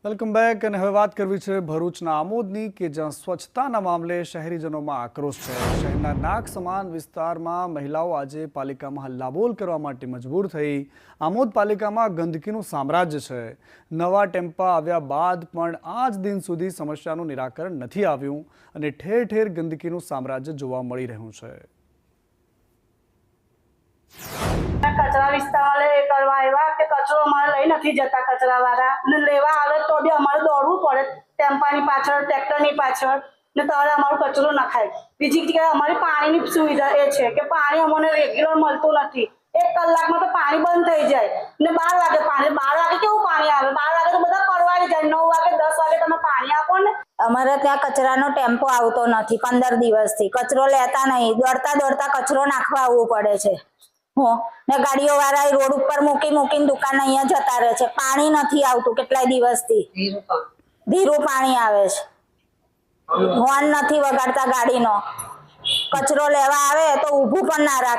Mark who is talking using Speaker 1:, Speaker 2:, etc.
Speaker 1: Welcome back અને હવે વાત કરવી છે ભરૂચના આમોદની કે જ્યાં સ્વચ્છતાના મામલે શહેરીજનોમાં આક્રોશ છે। શહેરના નાક સમાન વિસ્તારમાં મહિલાઓ આજે પાલિકામાં હલ્લાબોલ કરવા માટે મજબૂર થઈ। આમોદ પાલિકામાં ગંદકીનું સામ્રાજ્ય છે। નવા ટેમ્પા આવ્યા બાદ પણ આજ દિન સુધી સમસ્યાનું નિરાકરણ નથી આવ્યું અને ઠેર ઠેર ગંદકીનું સામ્રાજ્ય જોવા મળી રહ્યું છે।
Speaker 2: कचरा विस्तार करवा આવ્યા કે કચરો અમારે લઈ નથી જતા કચરાવાળા ને લેવા આવે તો બી અમારે દોડવું પડે ટેમ્પાની પાછળ ટ્રેક્ટરની પાછળ ને ત્યારે અમારો કચરો નખાય। બીજી જગ્યાએ અમારી પાણીની સુવિધા એ છે કે પાણી અમને રેગ્યુલર મળતું નથી। 1 કલાકમાં તો પાણી બંધ થઈ જાય ને 12 વાગે પાણી 12 વાગે કેવું પાણી આવે 12 વાગે તો બધા પરવારી જાય 9 વાગે 10 વાગે તમે પાણી આપો ને।
Speaker 3: અમારે ત્યાં કચરાનો ટેમ્પો આવતો નથી 15 દિવસથી કચરો લેતા નહીં દોડતા દોડતા કચરો નાખવા આવવું પડે છે। ને ગાડીઓ વાળા રોડ ઉપર મૂકીને દુકાન અહીંયા જતા રહે છે। પાણી નથી આવતું કેટલાય દિવસથી ધીરું પાણી આવે છે। હોર્ન નથી વગાડતા ગાડીનો કચરો લેવા આવે તો ઊભું પણ ના રાખે।